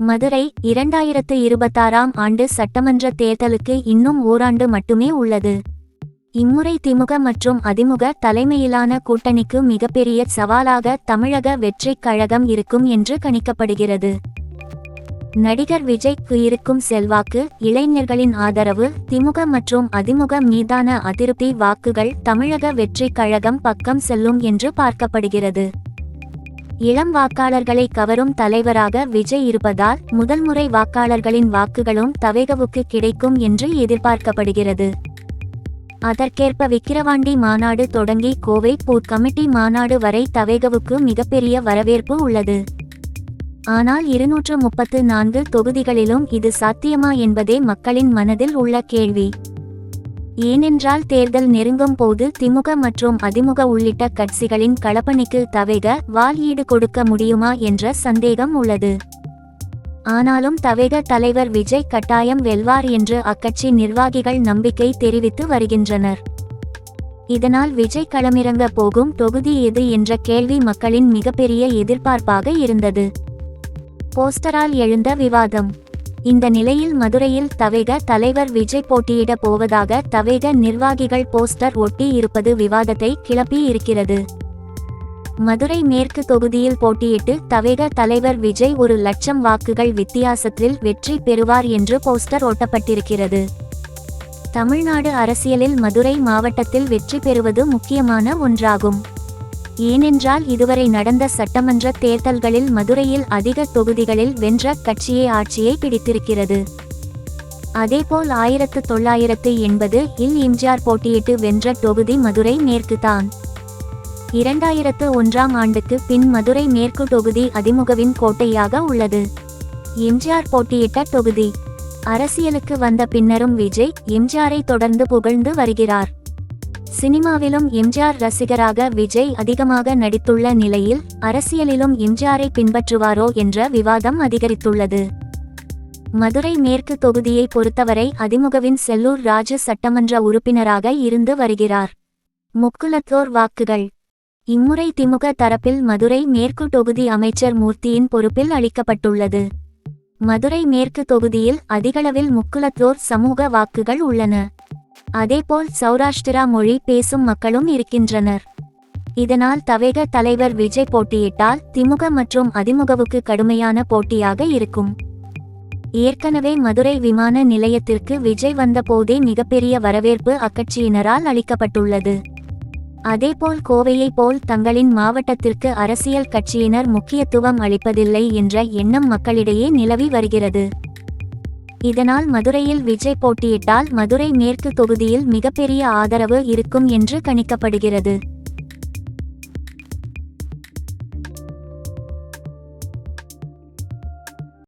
மதுரை 2026ஆம் ஆண்டு சட்டமன்ற தேர்தலுக்கு இன்னும் ஓராண்டு மட்டுமே உள்ளது. இம்முறை திமுக மற்றும் அதிமுக தலைமையிலான கூட்டணிக்கு மிகப்பெரிய சவாலாக தமிழக வெற்றிக் கழகம் இருக்கும் என்று கணிக்கப்படுகிறது. நடிகர் விஜய்க்கு இருக்கும் செல்வாக்கு, இளைஞர்களின் ஆதரவு, திமுக மற்றும் அதிமுக மீதான அதிருப்தி வாக்குகள் தமிழக வெற்றிக் கழகம் பக்கம் செல்லும் என்று பார்க்கப்படுகிறது. இளம் வாக்காளர்களை கவரும் தலைவராக விஜய் இருப்பதால் முதல்முறை வாக்காளர்களின் வாக்குகளும் தவேகவுக்கு கிடைக்கும் என்று எதிர்பார்க்கப்படுகிறது. அதற்கேற்ப விக்கிரவாண்டி மாநாடு தொடங்கி கோவை பூத் கமிட்டி மாநாடு வரை தவேகவுக்கு மிகப்பெரிய வரவேற்பு உள்ளது. ஆனால் 234 தொகுதிகளிலும் இது சாத்தியமா என்பதே மக்களின் மனதில் உள்ள கேள்வி. ஏனென்றால் தேர்தல் நெருங்கும் போது திமுக மற்றும் அதிமுக உள்ளிட்ட கட்சிகளின் களப்பணிக்கு தவேக வால் ஈடு கொடுக்க முடியுமா என்ற சந்தேகம் உள்ளது. ஆனாலும் தவேக தலைவர் விஜய் கட்டாயம் வெல்வார் என்று அக்கட்சி நிர்வாகிகள் நம்பிக்கை தெரிவித்து வருகின்றனர். இதனால் விஜய் களமிறங்க போகும் தொகுதி எது என்ற கேள்வி மக்களின் மிகப்பெரிய எதிர்பார்ப்பாக இருந்தது. போஸ்டரால் எழுந்த விவாதம். இந்த நிலையில் மதுரையில் தவேக தலைவர் விஜய் போட்டியிட போவதாக தவேக நிர்வாகிகள் போஸ்டர் ஒட்டி இருப்பது விவாதத்தை கிளப்பி இருக்கிறது. மதுரை மேற்கு தொகுதியில் போட்டியிட்டு தவேக தலைவர் விஜய் 1,00,000 வாக்குகள் வித்தியாசத்தில் வெற்றி பெறுவார் என்று போஸ்டர் ஒட்டப்பட்டிருக்கிறது. தமிழ்நாடு அரசியலில் மதுரை மாவட்டத்தில் வெற்றி பெறுவது முக்கியமான ஒன்றாகும். ஏனென்றால் இதுவரை நடந்த சட்டமன்ற தேர்தல்களில் மதுரையில் அதிக தொகுதிகளில் வென்ற கட்சியே ஆட்சியை பிடித்திருக்கிறது. அதேபோல் 1980இல் எம்ஜிஆர் போட்டியிட்டு வென்ற தொகுதி மதுரை மேற்கு தான். 2001ஆம் ஆண்டுக்கு பின் மதுரை மேற்கு தொகுதி அதிமுகவின் கோட்டையாக உள்ளது. எம்ஜிஆர் போட்டியிட்ட தொகுதி. அரசியலுக்கு வந்த பின்னரும் விஜய் எம்ஜிஆரை தொடர்ந்து புகழ்ந்து வருகிறார். சினிமாவிலும் எம்ஜிஆர் ரசிகராக விஜய் அதிகமாக நடித்துள்ள நிலையில் அரசியலிலும் எம்ஜிஆரை பின்பற்றுவாரோ என்ற விவாதம் அதிகரித்துள்ளது. மதுரை மேற்கு தொகுதியை பொறுத்தவரை அதிமுகவின் செல்லூர் ராஜு சட்டமன்ற உறுப்பினராக இருந்து வருகிறார். முக்குலத்தோர் வாக்குகள். இம்முறை திமுக தரப்பில் மதுரை மேற்கு தொகுதி அமைச்சர் மூர்த்தியின் பொறுப்பில் அளிக்கப்பட்டுள்ளது. மதுரை மேற்கு தொகுதியில் அதிகளவில் முக்குலத்தோர் சமூக வாக்குகள் உள்ளன. அதேபோல் சௌராஷ்டிரா மொழி பேசும் மக்களும் இருக்கின்றனர். இதனால் தவேக தலைவர் விஜய் போட்டியிட்டால் திமுக மற்றும் அதிமுகவுக்கு கடுமையான போட்டியாக இருக்கும். ஏற்கனவே மதுரை விமான நிலையத்திற்கு விஜய் வந்த போதே மிகப்பெரிய வரவேற்பு அக்கட்சியினரால் அளிக்கப்பட்டுள்ளது. அதேபோல் கோவையை போல் தங்களின் மாவட்டத்திற்கு அரசியல் கட்சியினர் முக்கியத்துவம் அளிப்பதில்லை என்ற எண்ணம் மக்களிடையே நிலவி வருகிறது. இதனால் மதுரையில் விஜய் போட்டியிட்டால் மதுரை மேற்கு தொகுதியில் மிகப்பெரிய ஆதரவு இருக்கும் என்று கணிக்கப்படுகிறது.